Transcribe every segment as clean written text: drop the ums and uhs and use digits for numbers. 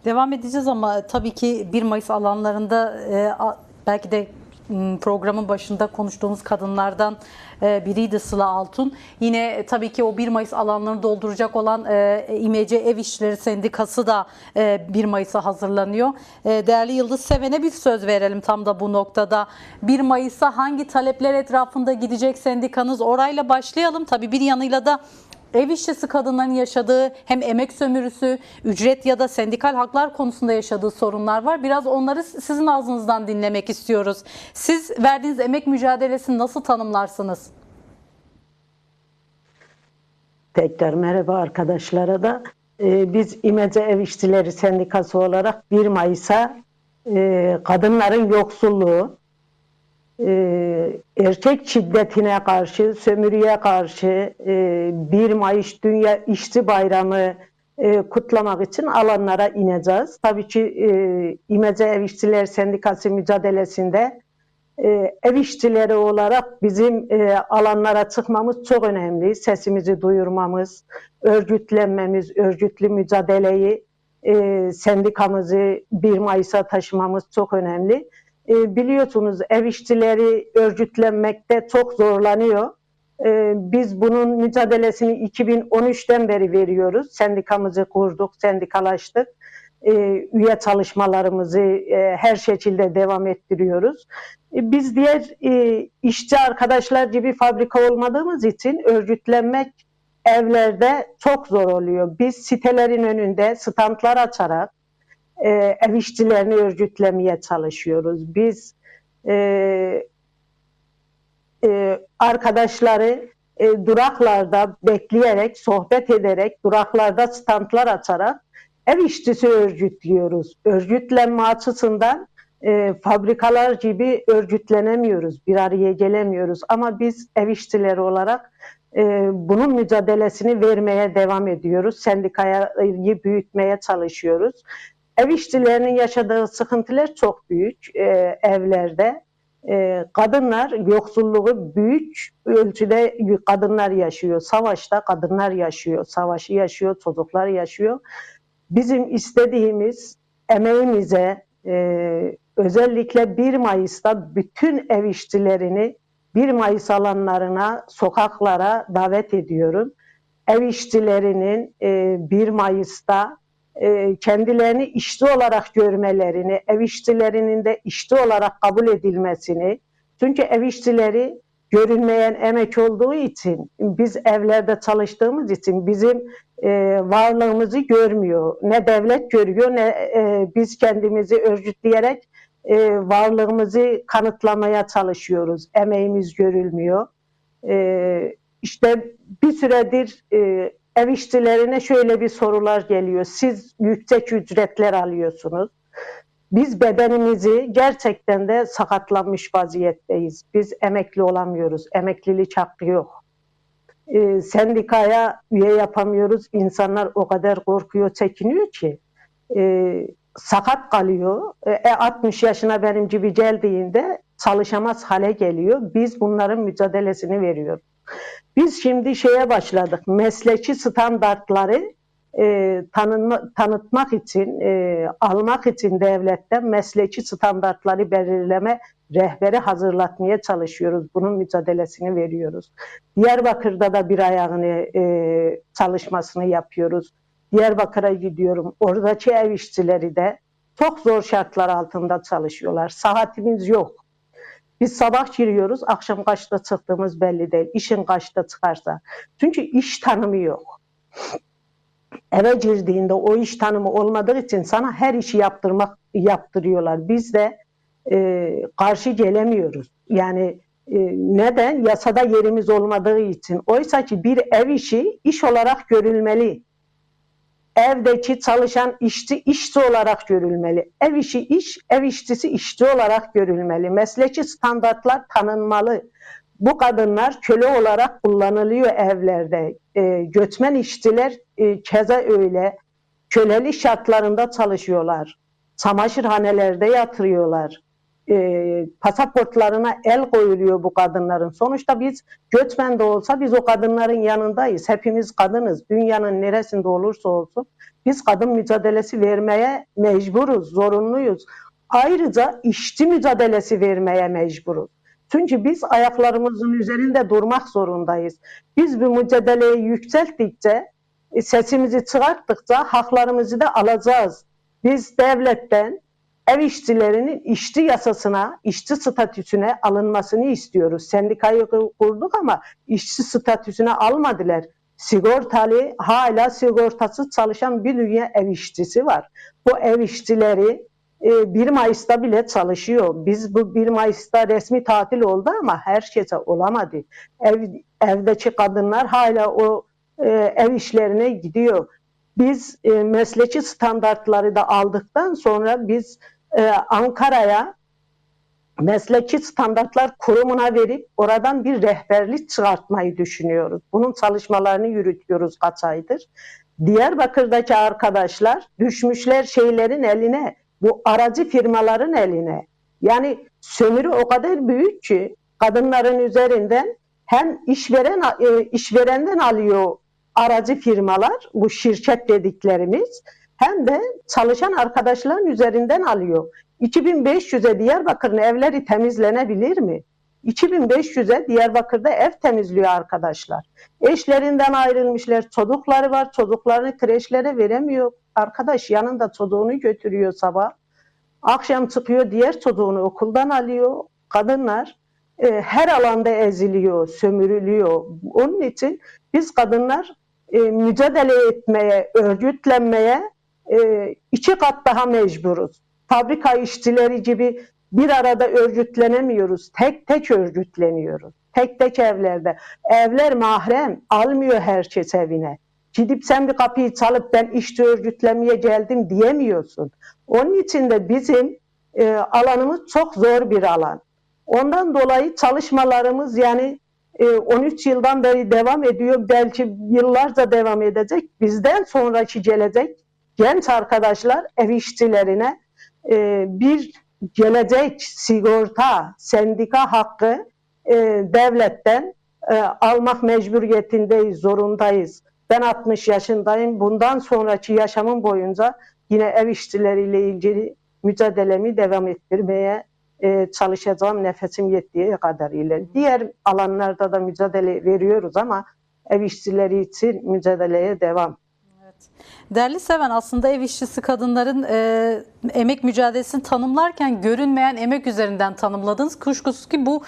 Devam edeceğiz ama tabii ki 1 Mayıs alanlarında belki de programın başında konuştuğumuz kadınlardan biriydi Sıla Altun. Yine tabii ki o 1 Mayıs alanlarını dolduracak olan İMC Ev İşçileri Sendikası da 1 Mayıs'a hazırlanıyor. Değerli Yıldız Seven'e bir söz verelim tam da bu noktada. 1 Mayıs'a hangi talepler etrafında gidecek sendikanız? Orayla başlayalım. Tabii bir yanıyla da ev işçisi kadınların yaşadığı hem emek sömürüsü, ücret ya da sendikal haklar konusunda yaşadığı sorunlar var. Biraz onları sizin ağzınızdan dinlemek istiyoruz. Siz verdiğiniz emek mücadelesini nasıl tanımlarsınız? Tekrar merhaba arkadaşlara da. Biz İMC Ev İşçileri Sendikası olarak 1 Mayıs'a kadınların yoksulluğu, erkek şiddetine karşı, sömürüye karşı 1 Mayıs Dünya İşçi Bayramı kutlamak için alanlara ineceğiz. Tabii ki İMC Ev İşçileri Sendikası mücadelesinde ev işçileri olarak bizim alanlara çıkmamız çok önemli. Sesimizi duyurmamız, örgütlenmemiz, örgütlü mücadeleyi, sendikamızı 1 Mayıs'a taşımamız çok önemli. Biliyorsunuz ev işçileri örgütlenmekte çok zorlanıyor. Biz bunun mücadelesini 2013'ten beri veriyoruz. Sendikamızı kurduk, sendikalaştık. Üye çalışmalarımızı her şekilde devam ettiriyoruz. Biz diğer işçi arkadaşlar gibi fabrika olmadığımız için örgütlenmek evlerde çok zor oluyor. Biz sitelerin önünde standlar açarak ev işçilerini örgütlemeye çalışıyoruz. Biz arkadaşları duraklarda bekleyerek, sohbet ederek, duraklarda standlar açarak ev işçisi örgütlüyoruz. Örgütlenme açısından fabrikalar gibi örgütlenemiyoruz, bir araya gelemiyoruz. Ama biz ev işçileri olarak bunun mücadelesini vermeye devam ediyoruz. Sendikayı büyütmeye çalışıyoruz. Ev işçilerinin yaşadığı sıkıntılar çok büyük evlerde. Kadınlar yoksulluğu büyük ölçüde kadınlar yaşıyor. Savaşta kadınlar yaşıyor. Savaşı yaşıyor, çocuklar yaşıyor. Bizim istediğimiz emeğimize özellikle 1 Mayıs'ta bütün ev işçilerini 1 Mayıs alanlarına, sokaklara davet ediyorum. Ev işçilerinin 1 Mayıs'ta kendilerini işçi olarak görmelerini, ev işçilerinin de işçi olarak kabul edilmesini, çünkü ev işçileri görünmeyen emek olduğu için, biz evlerde çalıştığımız için bizim varlığımızı görmüyor. Ne devlet görüyor, ne biz kendimizi örgütleyerek varlığımızı kanıtlamaya çalışıyoruz. Emeğimiz görülmüyor. İşte bir süredir ev işçilerine şöyle bir sorular geliyor. Siz yüksek ücretler alıyorsunuz. Biz bedenimizi gerçekten de sakatlanmış vaziyetteyiz. Biz emekli olamıyoruz. Emeklilik hakkı yok. Sendikaya üye yapamıyoruz. İnsanlar o kadar korkuyor, çekiniyor ki sakat kalıyor. 60 yaşına benim gibi geldiğinde çalışamaz hale geliyor. Biz bunların mücadelesini veriyoruz. Biz şimdi şeye başladık. Mesleki standartları tanıtmak için, almak için devletten mesleki standartları belirleme rehberi hazırlatmaya çalışıyoruz. Bunun mücadelesini veriyoruz. Diyarbakır'da da bir ayağını çalışmasını yapıyoruz. Diyarbakır'a gidiyorum. Oradaki ev işçileri de çok zor şartlar altında çalışıyorlar. Saatimiz yok. Biz sabah giriyoruz, akşam kaçta çıktığımız belli değil. İşin kaçta çıkarsa. Çünkü iş tanımı yok. Eve girdiğinde o iş tanımı olmadığı için sana her işi yaptırıyorlar. Biz de karşı gelemiyoruz. Yani neden? Yasada yerimiz olmadığı için. Oysa ki bir ev işi iş olarak görülmeli. Evdeki çalışan işçi olarak görülmeli. Ev işi iş, ev işçisi işçi olarak görülmeli. Mesleki standartlar tanınmalı. Bu kadınlar köle olarak kullanılıyor evlerde. Göçmen işçiler keza öyle. Köleli şartlarında çalışıyorlar. Çamaşırhanelerde yatırıyorlar. pasaportlarına el koyuluyor bu kadınların. Sonuçta biz göçmen de olsa biz o kadınların yanındayız. Hepimiz kadınız. Dünyanın neresinde olursa olsun biz kadın mücadelesi vermeye mecburuz, zorunluyuz. Ayrıca işçi mücadelesi vermeye mecburuz. Çünkü biz ayaklarımızın üzerinde durmak zorundayız. Biz bu mücadeleyi yükselttikçe, sesimizi çıkarttıkça haklarımızı da alacağız. Biz devletten ev işçilerinin işçi yasasına, işçi statüsüne alınmasını istiyoruz. Sendikayı kurduk ama işçi statüsüne almadılar. Sigortalı, hala sigortasız çalışan bir dünya ev işçisi var. Bu ev işçileri 1 Mayıs'ta bile çalışıyor. Biz bu 1 Mayıs'ta resmi tatil oldu ama her gece olamadı. Evdeki kadınlar hala o ev işlerine gidiyor. Biz mesleki standartları da aldıktan sonra biz Ankara'ya Mesleki Standartlar Kurumu'na verip oradan bir rehberlik çıkartmayı düşünüyoruz. Bunun çalışmalarını yürütüyoruz kaç aydır. Diyarbakır'daki arkadaşlar düşmüşler şeylerin eline, bu aracı firmaların eline. Yani sömürü o kadar büyük ki kadınların üzerinden hem işverenden alıyor aracı firmalar, bu şirket dediklerimiz, hem de çalışan arkadaşların üzerinden alıyor. 2500'e Diyarbakır'ın evleri temizlenebilir mi? 2500'e Diyarbakır'da ev temizliyor arkadaşlar. Eşlerinden ayrılmışlar, çocukları var, çocuklarını kreşlere veremiyor. Arkadaş yanında çocuğunu götürüyor sabah. Akşam çıkıyor, diğer çocuğunu okuldan alıyor. Kadınlar her alanda eziliyor, sömürülüyor. Onun için biz kadınlar mücadele etmeye, örgütlenmeye 2 kat daha mecburuz. Fabrika işçileri gibi bir arada örgütlenemiyoruz. Tek tek örgütleniyoruz. Tek tek evlerde. Evler mahrem. Almıyor herkes evine. Gidip sen bir kapıyı çalıp ben işçi örgütlemeye geldim diyemiyorsun. Onun için de bizim alanımız çok zor bir alan. Ondan dolayı çalışmalarımız yani 13 yıldan beri devam ediyor. Belki yıllarca devam edecek. Bizden sonraki gelecek genç arkadaşlar ev işçilerine bir gelecek sigorta, sendika hakkı devletten almak mecburiyetindeyiz, zorundayız. Ben 60 yaşındayım. Bundan sonraki yaşamım boyunca yine ev işçileriyle ilgili mücadelemi devam ettirmeye çalışacağım nefesim yettiği kadarıyla. Diğer alanlarda da mücadele veriyoruz ama ev işçileri için mücadeleye devam. Değerli Seven, aslında ev işçisi kadınların emek mücadelesini tanımlarken görünmeyen emek üzerinden tanımladınız. Kuşkusuz ki bu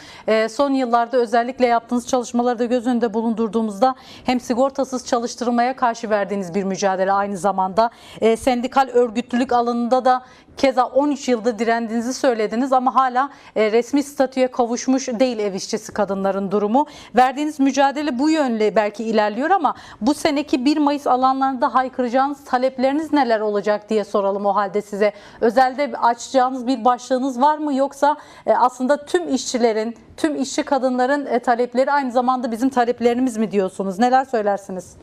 son yıllarda özellikle yaptığınız çalışmaları da göz önünde bulundurduğumuzda hem sigortasız çalıştırılmaya karşı verdiğiniz bir mücadele, aynı zamanda sendikal örgütlülük alanında da keza 13 yıldır direndiğinizi söylediniz ama hala resmi statüye kavuşmuş değil ev işçisi kadınların durumu. Verdiğiniz mücadele bu yönde belki ilerliyor ama bu seneki 1 Mayıs alanlarında haykıracağınız talepleriniz neler olacak diye soralım o halde size. Özelde açacağınız bir başlığınız var mı, yoksa aslında tüm işçilerin, tüm işçi kadınların talepleri aynı zamanda bizim taleplerimiz mi diyorsunuz? Neler söylersiniz?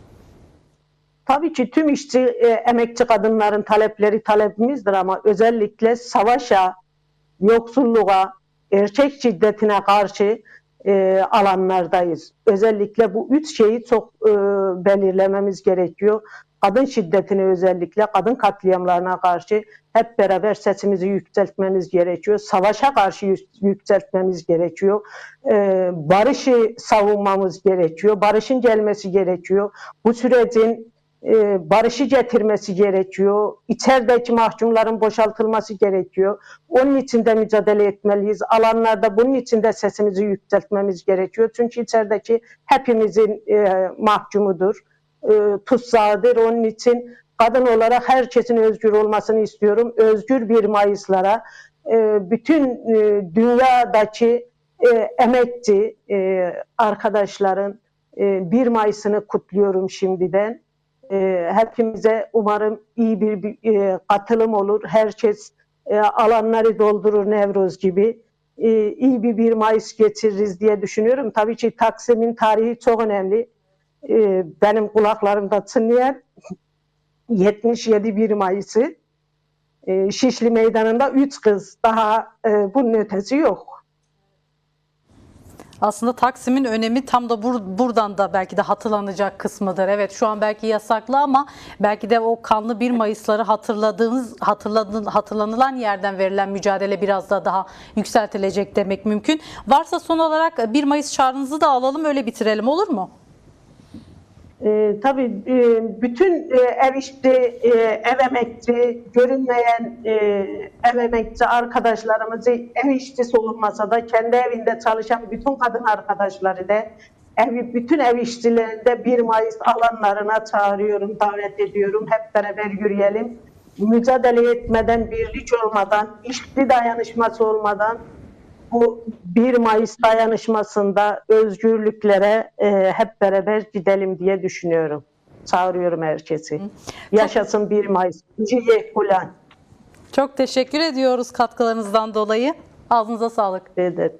Tabii ki tüm işçi, emekçi kadınların talepleri talepimizdir ama özellikle savaşa, yoksulluğa, erkek şiddetine karşı alanlardayız. Özellikle bu 3 şeyi çok belirlememiz gerekiyor. Kadın şiddetine, özellikle kadın katliamlarına karşı hep beraber sesimizi yükseltmemiz gerekiyor. Savaşa karşı yükseltmemiz gerekiyor. Barışı savunmamız gerekiyor. Barışın gelmesi gerekiyor. Bu sürecin barışı getirmesi gerekiyor. İçerideki mahkumların boşaltılması gerekiyor. Onun için de mücadele etmeliyiz. Alanlarda bunun için de sesimizi yükseltmemiz gerekiyor. Çünkü içerideki hepimizin mahkumudur, tutsağıdır. Onun için kadın olarak herkesin özgür olmasını istiyorum. Özgür 1 Mayıs'lara bütün dünyadaki emekçi arkadaşların 1 Mayıs'ını kutluyorum şimdiden. Hepimize umarım iyi bir katılım olur. Herkes alanları doldurur Nevruz gibi. İyi bir 1 Mayıs geçiririz diye düşünüyorum. Tabii ki Taksim'in tarihi çok önemli. Benim kulaklarımda çınlayan 77 1 Mayıs'ı. Şişli Meydanı'nda 3 kız. Daha bunun ötesi yok. Aslında Taksim'in önemi tam da buradan da belki de hatırlanacak kısmıdır. Evet, şu an belki yasaklı ama belki de o kanlı 1 Mayıs'ları hatırlanılan yerden verilen mücadele biraz da daha yükseltilecek demek mümkün. Varsa son olarak 1 Mayıs çağrınızı da alalım, öyle bitirelim, olur mu? Tabii bütün ev işçi, ev emekçi, görünmeyen ev emekçi arkadaşlarımızı, ev işçisi olmasa da kendi evinde çalışan bütün kadın arkadaşları da bütün ev işçilerini de 1 Mayıs alanlarına çağırıyorum, davet ediyorum. Hep beraber yürüyelim. Mücadele etmeden, birlik olmadan, işçi dayanışması olmadan bu 1 Mayıs dayanışmasında özgürlüklere hep beraber gidelim diye düşünüyorum. Çağırıyorum herkesi. Yaşasın 1 Mayıs. Ciye Ulan. Çok teşekkür ediyoruz katkılarınızdan dolayı. Ağzınıza sağlık. Evet.